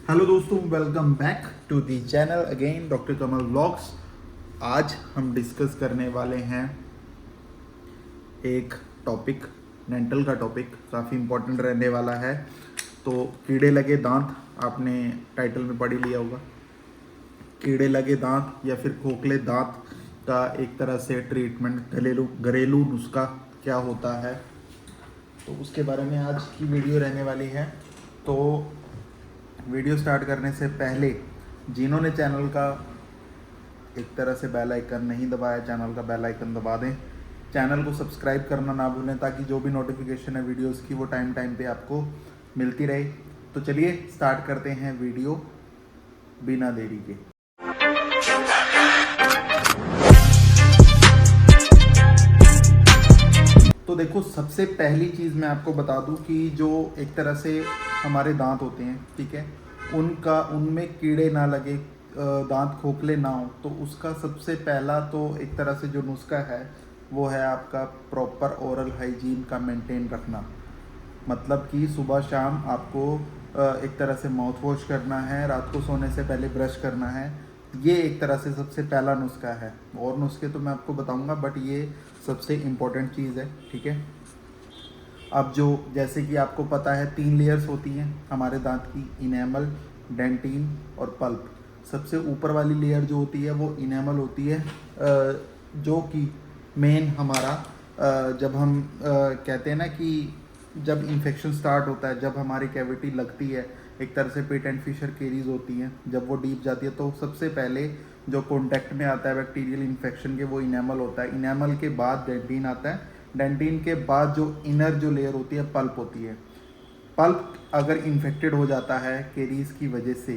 Hello दोस्तों, welcome back to the channel again doctor Kamal vlogs. आज हम डिस्कस करने वाले हैं एक टॉपिक, डेंटल का टॉपिक काफ़ी इम्पोर्टेंट रहने वाला है। तो कीड़े लगे दांत, आपने टाइटल में पढ़ ही लिया होगा। कीड़े लगे दांत या फिर खोखले दांत का एक तरह से ट्रीटमेंट, घरेलू नुस्खा क्या होता है, तो उसके बारे में आज की वीडियो रहने वाली है। तो वीडियो स्टार्ट करने से पहले जिन्होंने चैनल का एक तरह से बेल आइकन नहीं दबाया, चैनल का बेल आइकन दबा दें। चैनल को सब्सक्राइब करना ना भूलें ताकि जो भी नोटिफिकेशन है वीडियोस की वो टाइम टाइम पे आपको मिलती रहे। तो चलिए स्टार्ट करते हैं वीडियो बिना देरी के। तो देखो, सबसे पहली चीज़ मैं आपको बता दूं कि जो एक तरह से हमारे दांत होते हैं, ठीक है, उनमें कीड़े ना लगे, दांत खोखले ना हो, तो उसका सबसे पहला तो एक तरह से जो नुस्खा है वो है आपका प्रॉपर ओरल हाइजीन का मेंटेन रखना। मतलब कि सुबह शाम आपको एक तरह से माउथ वॉश करना है, रात को सोने से पहले ब्रश करना है। ये एक तरह से सबसे पहला नुस्खा है, और नुस्खे तो मैं आपको बताऊंगा, बट ये सबसे इम्पोर्टेंट चीज़ है, ठीक है। अब जो जैसे कि आपको पता है 3 लेयर्स होती हैं हमारे दांत की, इनेमल, डेंटिन और पल्प। सबसे ऊपर वाली लेयर जो होती है वो इनेमल होती है, जो कि मेन हमारा जब हम कहते हैं ना कि जब इन्फेक्शन स्टार्ट होता है, जब हमारी कैविटी लगती है, एक तरह से पेटेंट फिशर केरीज होती हैं, जब वो डीप जाती है तो सबसे पहले जो कॉन्टैक्ट में आता है बैक्टीरियल इन्फेक्शन के वो इनेमल होता है। इनेमल के बाद डेंटिन आता है, डेंटिन के बाद जो इनर जो लेयर होती है पल्प होती है। पल्प अगर इन्फेक्टेड हो जाता है केरीज की वजह से,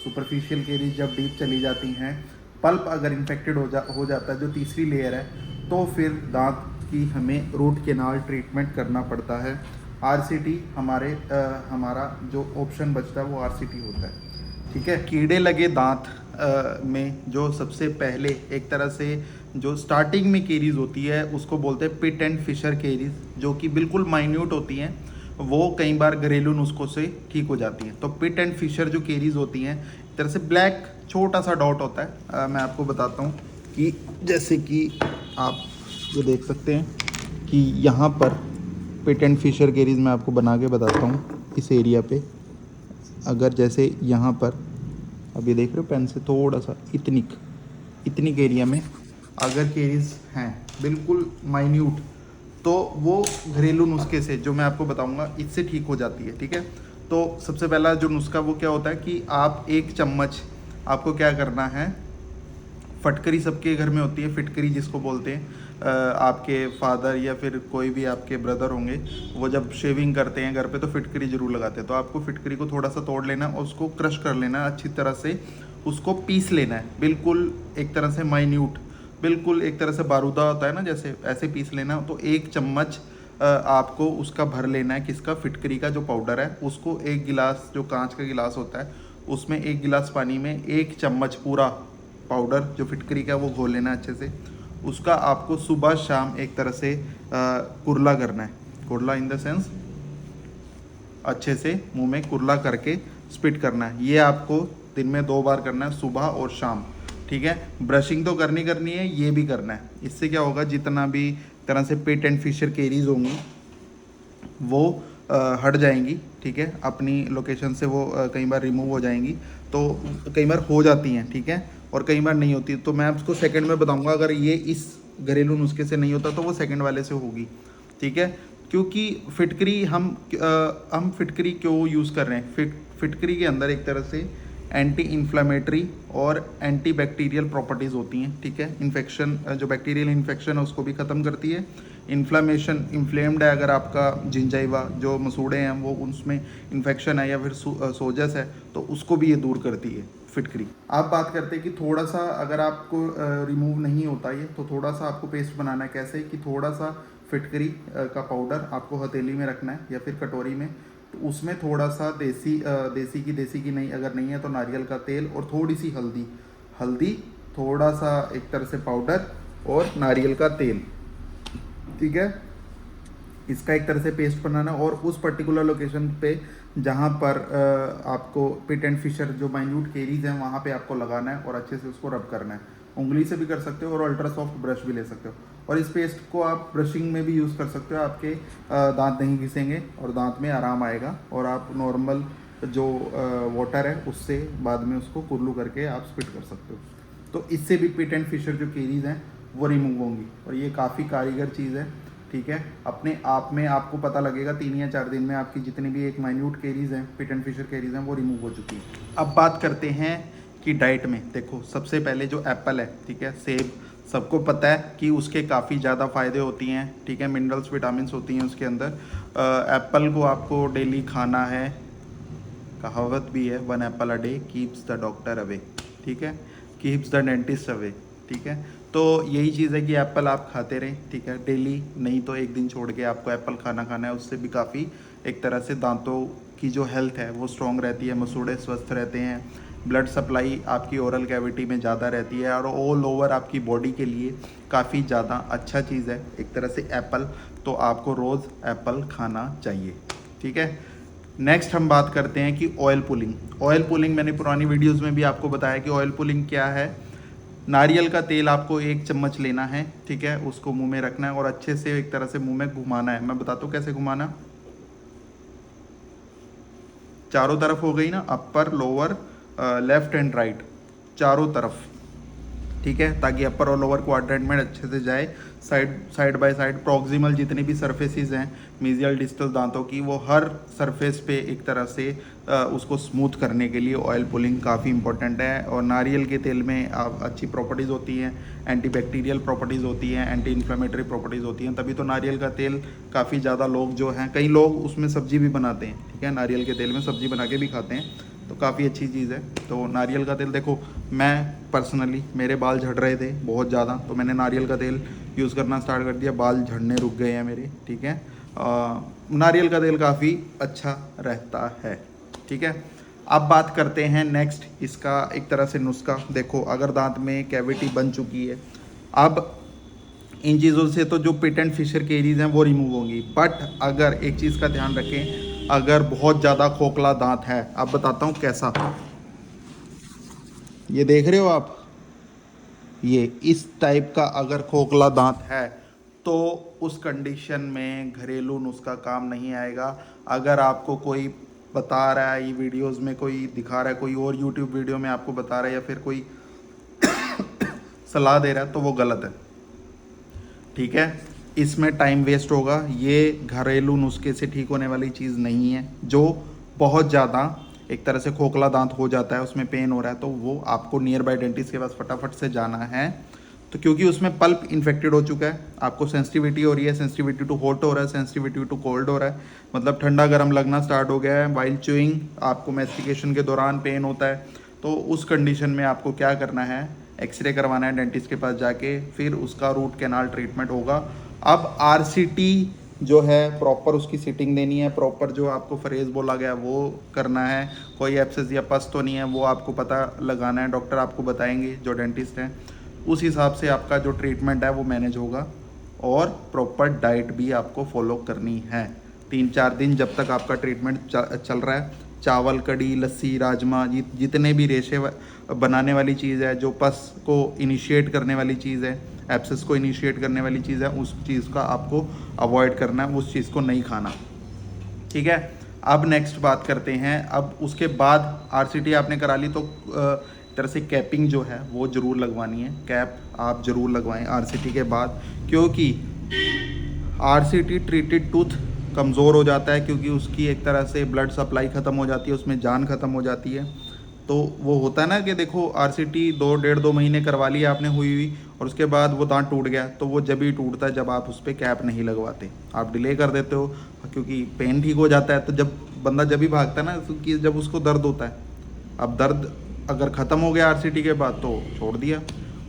सुपरफिशियल केरीज जब डीप चली जाती हैं, पल्प अगर इन्फेक्टेड हो जाता है जो तीसरी लेयर है, तो फिर दांत की हमें रूट केनाल ट्रीटमेंट करना पड़ता है। आरसीटी हमारा जो ऑप्शन बचता है वो आरसीटी होता है, ठीक है। कीड़े लगे दांत में जो सबसे पहले एक तरह से जो स्टार्टिंग में केरीज होती है उसको बोलते हैं पिट एंड फिशर केरीज, जो कि बिल्कुल माइन्यूट होती हैं। वो कई बार घरेलू नुस्खों से ठीक हो जाती हैं। तो पिट एंड फिशर जो केरीज होती हैं, एक तरह से ब्लैक छोटा सा डॉट होता है। मैं आपको बताता हूँ कि जैसे कि आप जो देख सकते हैं कि यहाँ पर पिट एंड फिशर केरीज मैं आपको बना के बताता हूँ। इस एरिया पे अगर जैसे यहाँ पर अब ये देख रहे हो पेन से थोड़ा सा इतनी एरिया में अगर केरीज हैं बिल्कुल माइन्यूट, तो वो घरेलू नुस्खे से जो मैं आपको बताऊंगा इससे ठीक हो जाती है, ठीक है। तो सबसे पहला जो नुस्खा वो क्या होता है कि आप 1 चम्मच, आपको क्या करना है, फटकरी सबके घर में होती है, फिटकरी जिसको बोलते हैं। आपके फादर या फिर कोई भी आपके ब्रदर होंगे, वो जब शेविंग करते हैं घर पे तो फिटकरी जरूर लगाते हैं। तो आपको फिटकरी को थोड़ा सा तोड़ लेना और उसको क्रश कर लेना, अच्छी तरह से उसको पीस लेना है, बिल्कुल एक तरह से माइन्यूट, बिल्कुल एक तरह से बारूदा होता है ना, जैसे ऐसे पीस लेना। तो 1 चम्मच आपको उसका भर लेना है, किसका, फिटकरी का जो पाउडर है उसको 1 गिलास, जो कांच का गिलास होता है उसमें 1 गिलास पानी में 1 चम्मच पूरा पाउडर जो फिटकरी का वो घोल लेना है अच्छे से। उसका आपको सुबह शाम एक तरह से कुरला करना है। कुरला इन द सेंस अच्छे से मुंह में कुरला करके स्पिट करना है। ये आपको दिन में 2 बार करना है, सुबह और शाम, ठीक है। ब्रशिंग तो करनी है, ये भी करना है। इससे क्या होगा, जितना भी तरह से पेट एंड फिशर केरीज होंगी वो हट जाएंगी, ठीक है, अपनी लोकेशन से वो कई बार रिमूव हो जाएंगी। तो कई बार हो जाती हैं, ठीक है, और कई बार नहीं होती। तो मैं आपको सेकंड में बताऊंगा, अगर ये इस घरेलू नुस्खे से नहीं होता तो वो सेकंड वाले से होगी, ठीक है। क्योंकि फिटकरी हम फिटकरी क्यों यूज़ कर रहे हैं, फिटकरी के अंदर एक तरह से एंटी इन्फ्लामेटरी और एंटी बैक्टीरियल प्रॉपर्टीज़ होती हैं, ठीक है। इन्फेक्शन, जो बैक्टीरियल इन्फेक्शन है उसको भी ख़त्म करती है। इन्फ्लामेशन, इन्फ्लेम्ड है अगर आपका जिंजाइवा, जो मसूड़े हैं वो उसमें इन्फेक्शन है या फिर सोजस है, तो उसको भी ये दूर करती है फिटकरी। आप बात करते हैं कि थोड़ा सा अगर आपको रिमूव नहीं होता ये, तो थोड़ा सा आपको पेस्ट बनाना है। कैसे कि थोड़ा सा फिटकरी का पाउडर आपको हथेली में रखना है या फिर कटोरी में, तो उसमें थोड़ा सा देसी की नहीं, अगर नहीं है तो नारियल का तेल और थोड़ी सी हल्दी, थोड़ा सा एक तरह से पाउडर और नारियल का तेल, ठीक है। इसका एक तरह से पेस्ट बनाना और उस पर्टिकुलर लोकेशन पे जहाँ पर आपको पिट एंड फिशर जो माइन्यूट केरीज हैं वहाँ पे आपको लगाना है और अच्छे से उसको रब करना है। उंगली से भी कर सकते हो और अल्ट्रा सॉफ्ट ब्रश भी ले सकते हो। और इस पेस्ट को आप ब्रशिंग में भी यूज़ कर सकते हो, आपके दांत नहीं घिसेंगे और दांत में आराम आएगा। और आप नॉर्मल जो वाटर है उससे बाद में उसको कुल्लू करके आप स्पिट कर सकते हो। तो इससे भी पिट एंड फिशर जो केरीज हैं वो रिमूव होंगी और ये काफ़ी कारीगर चीज़ है। ठीक है, अपने आप में आपको पता लगेगा 3 या 4 दिन में आपकी जितनी भी एक माइन्यूट केरीज हैं, पिट एंड फिशर केरीज हैं, वो रिमूव हो चुकी है। अब बात करते हैं कि डाइट में देखो, सबसे पहले जो एप्पल है, ठीक है, सेब, सबको पता है कि उसके काफ़ी ज़्यादा फ़ायदे होती हैं। ठीक है, मिनरल्स विटामिन होती हैं उसके अंदर। एप्पल को आपको डेली खाना है, कहावत भी है, 1 Apple a day keeps the doctor away. ठीक है, कीप्स द डेंटिस्ट अवे। ठीक है, तो यही चीज़ है कि एप्पल आप खाते रहें। ठीक है, डेली नहीं तो एक दिन छोड़ के आपको एप्पल खाना है। उससे भी काफ़ी एक तरह से दांतों की जो हेल्थ है वो स्ट्रॉन्ग रहती है, मसूड़े स्वस्थ रहते हैं, ब्लड सप्लाई आपकी ओरल कैविटी में ज़्यादा रहती है और ऑल ओवर आपकी बॉडी के लिए काफ़ी ज़्यादा अच्छा चीज़ है एक तरह से एप्पल। तो आपको रोज़ एप्पल खाना चाहिए। ठीक है, नेक्स्ट हम बात करते हैं कि ऑयल पुलिंग। ऑयल पुलिंग मैंने पुरानी वीडियोस में भी आपको बताया कि ऑयल पुलिंग क्या है। नारियल का तेल आपको 1 चम्मच लेना है। ठीक है, उसको मुंह में रखना है और अच्छे से एक तरह से मुंह में घुमाना है। मैं बताता हूँ कैसे घुमाना। चारों तरफ हो गई ना, upper lower left and right, चारों तरफ। ठीक है, ताकि अपर और लोअर क्वाड्रेंट में अच्छे से जाए। साइड बाय साइड प्रॉक्सिमल जितनी भी सरफेसेस हैं मीजियल डिस्टल दांतों की, वो हर सरफेस पे एक तरह से उसको स्मूथ करने के लिए ऑयल पुलिंग काफ़ी इंपॉर्टेंट है। और नारियल के तेल में अच्छी प्रॉपर्टीज़ होती हैं, एंटीबैक्टीरियल प्रॉपर्टीज़ होती हैं, एंटी इन्फ्लेमेटरी प्रॉपर्टीज़ होती हैं। तभी तो नारियल का तेल काफ़ी ज़्यादा लोग जो हैं, कई लोग उसमें सब्जी भी बनाते हैं। ठीक है, नारियल के तेल में सब्जी बना के भी खाते हैं, तो काफ़ी अच्छी चीज़ है। तो नारियल का तेल देखो, मैं पर्सनली, मेरे बाल झड़ रहे थे बहुत ज़्यादा, तो मैंने नारियल का तेल यूज़ करना स्टार्ट कर दिया, बाल झड़ने रुक गए हैं मेरे। ठीक है, नारियल का तेल काफ़ी अच्छा रहता है। ठीक है, अब बात करते हैं नेक्स्ट इसका एक तरह से नुस्खा। देखो, अगर दांत में कैविटी बन चुकी है, अब इन चीज़ों से तो जो पिट एंड फिशर केरीज हैं वो रिमूव होंगी। बट अगर एक चीज़ का ध्यान रखें, अगर बहुत ज़्यादा खोखला दांत है, अब बताता हूँ कैसा। ये देख रहे हो आप, ये इस टाइप का अगर खोखला दांत है तो उस कंडीशन में घरेलू नुस्खा काम नहीं आएगा। अगर आपको कोई बता रहा है, ये वीडियोस में कोई दिखा रहा है, कोई और यूट्यूब वीडियो में आपको बता रहा है या फिर कोई सलाह दे रहा है, तो वो गलत है। ठीक है, इसमें टाइम वेस्ट होगा। ये घरेलू नुस्खे से ठीक होने वाली चीज़ नहीं है। जो बहुत ज़्यादा एक तरह से खोखला दांत हो जाता है, उसमें पेन हो रहा है, तो वो आपको नियर बाय डेंटिस्ट के पास फटाफट से जाना है। तो क्योंकि उसमें पल्प इन्फेक्टेड हो चुका है, आपको सेंसिटिविटी हो रही है, सेंसिटिविटी टू हॉट हो रहा है, सेंसिटिविटी टू कोल्ड हो रहा है, मतलब ठंडा गर्म लगना स्टार्ट हो गया है। वाइल च्यूइंग आपको मैस्टिकेशन के दौरान पेन होता है। तो उस कंडीशन में आपको क्या करना है, एक्सरे करवाना है डेंटिस्ट के पास जाके, फिर उसका रूट कैनाल ट्रीटमेंट होगा। अब आरसीटी जो है प्रॉपर उसकी सिटिंग देनी है, प्रॉपर जो आपको फ्रेज बोला गया वो करना है। कोई एब्सेस या पस तो नहीं है, वो आपको पता लगाना है, डॉक्टर आपको बताएंगे जो डेंटिस्ट हैं। उस हिसाब से आपका जो ट्रीटमेंट है वो मैनेज होगा। और प्रॉपर डाइट भी आपको फॉलो करनी है 3-4 दिन, जब तक आपका ट्रीटमेंट चल रहा है। चावल, कड़ी, लस्सी, राजमा, जितने भी रेशे बनाने वाली चीज़ है, जो पस को इनिशिएट करने वाली चीज़ है, एब्सेस को इनिशिएट करने वाली चीज़ है, उस चीज़ का आपको अवॉइड करना है, उस चीज़ को नहीं खाना। ठीक है, अब नेक्स्ट बात करते हैं। अब उसके बाद आरसीटी आपने करा ली, तो तरह से कैपिंग जो है वो ज़रूर लगवानी है। कैप आप ज़रूर लगवाएं आरसीटी के बाद, क्योंकि आरसीटी ट्रीटेड टूथ कमज़ोर हो जाता है, क्योंकि उसकी एक तरह से ब्लड सप्लाई ख़त्म हो जाती है, उसमें जान ख़त्म हो जाती है। तो वो होता है ना कि देखो, आरसीटी 2-1.5-2 महीने करवा ली आपने हुई और उसके बाद वो दांत टूट गया, तो वो जब ही टूटता है जब आप उस पर कैप नहीं लगवाते, आप डिले कर देते हो, क्योंकि पेन ठीक हो जाता है। तो जब बंदा जब भी भागता है ना, कि जब उसको दर्द होता है, अब दर्द अगर ख़त्म हो गया आरसीटी के बाद तो छोड़ दिया।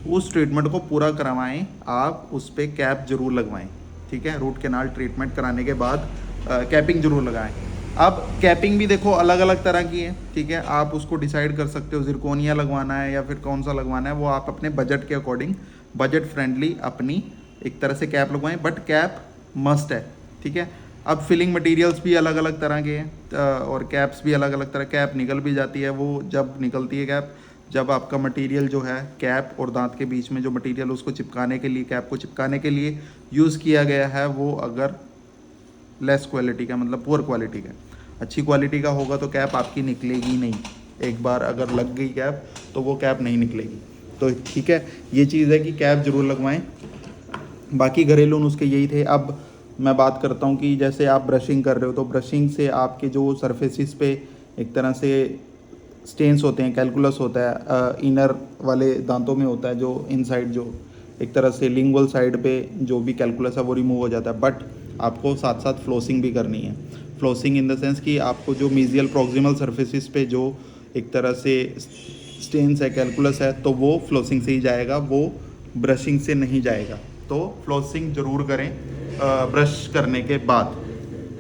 उस ट्रीटमेंट को पूरा करवाएं आप, उस पर कैप जरूर लगवाएं। ठीक है, रूट कैनाल ट्रीटमेंट कराने के बाद कैपिंग जरूर लगाएं। अब कैपिंग भी देखो अलग अलग तरह की है। ठीक है, आप उसको डिसाइड कर सकते हो, जिरकोनिया लगवाना है या फिर कौन सा लगवाना है, वो आप अपने बजट के अकॉर्डिंग, बजट फ्रेंडली अपनी एक तरह से कैप लगवाएं। बट कैप मस्ट है। ठीक है, अब फिलिंग मटेरियल्स भी अलग अलग तरह के हैं और कैप्स भी अलग अलग तरह, कैप निकल भी जाती है। वो जब निकलती है कैप, जब आपका मटेरियल जो है कैप और दांत के बीच में जो मटेरियल उसको चिपकाने के लिए, कैप को चिपकाने के लिए यूज़ किया गया है, वो अगर लेस क्वालिटी का, मतलब पुअर क्वालिटी का, अच्छी क्वालिटी का होगा तो कैप आपकी निकलेगी नहीं। एक बार अगर लग गई कैप तो वो कैप नहीं निकलेगी। तो ठीक है, ये चीज़ है कि कैप ज़रूर लगवाएं। बाकी घरेलू नुस्खे यही थे। अब मैं बात करता हूँ कि जैसे आप ब्रशिंग कर रहे हो तो ब्रशिंग से आपके जो सरफेसिस पे एक तरह से स्टेन्स होते हैं, कैलकुलस होता है, इनर वाले दांतों में होता है, जो इनसाइड जो एक तरह से लिंगुअल साइड पे जो भी कैलकुलस है वो रिमूव हो जाता है। बट आपको साथ साथ फ्लोसिंग भी करनी है। फ्लोसिंग इन द सेंस कि आपको जो मीजियल प्रॉक्सिमल सरफेसिस पे जो एक तरह से स्टेन्स है, कैलकुलस है, तो वो फ्लोसिंग से ही जाएगा, वो ब्रशिंग से नहीं जाएगा। तो फ्लोसिंग ज़रूर करें ब्रश करने के बाद।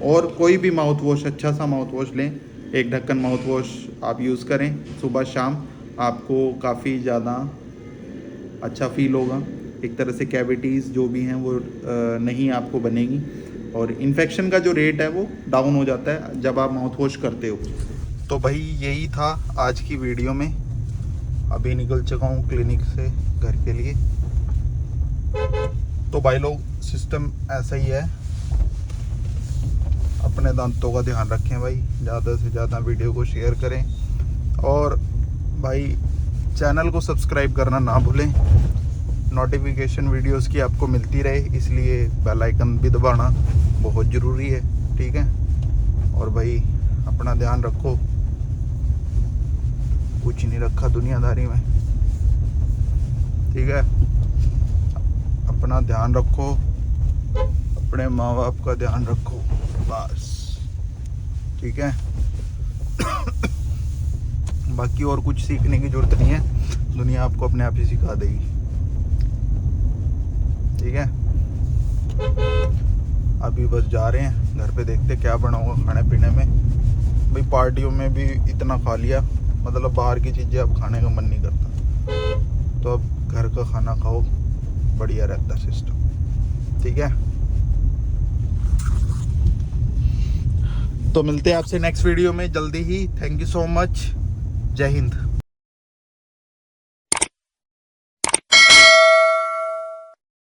और कोई भी माउथ वॉश, अच्छा सा माउथ वॉश लें, एक ढक्कन माउथ वॉश आप यूज़ करें सुबह शाम, आपको काफ़ी ज़्यादा अच्छा फील होगा। एक तरह से कैविटीज़ जो भी हैं वो नहीं आपको बनेगी, और इन्फेक्शन का जो रेट है वो डाउन हो जाता है जब आप माउथ वॉश करते हो। तो भाई यही था आज की वीडियो में। अभी निकल चुका हूँ क्लिनिक से घर के लिए। तो भाई लोग सिस्टम ऐसा ही है, अपने दांतों का ध्यान रखें भाई, ज़्यादा से ज़्यादा वीडियो को शेयर करें, और भाई चैनल को सब्सक्राइब करना ना भूलें। नोटिफिकेशन वीडियोस की आपको मिलती रहे, इसलिए बेल आइकन भी दबाना बहुत ज़रूरी है, ठीक है। और भाई अपना ध्यान रखो, कुछ नहीं रखा दुनियादारी में, ठीक है। अपना ध्यान रखो, अपने माँ बाप का ध्यान रखो, बस, ठीक है। बाकी और कुछ सीखने की जरूरत नहीं है, दुनिया आपको अपने आप ही सिखा देगी, ठीक है। अभी बस जा रहे हैं घर पे, देखते क्या बना होगा खाने पीने में। भाई पार्टियों में भी इतना खा लिया, मतलब बाहर की चीज़ें अब खाने का मन नहीं करता, तो अब घर का खाना खाओ, बढ़िया रहता सिस्टम, ठीक है। तो मिलते हैं आपसे नेक्स्ट वीडियो में जल्दी ही। थैंक यू सो मच, जय हिंद।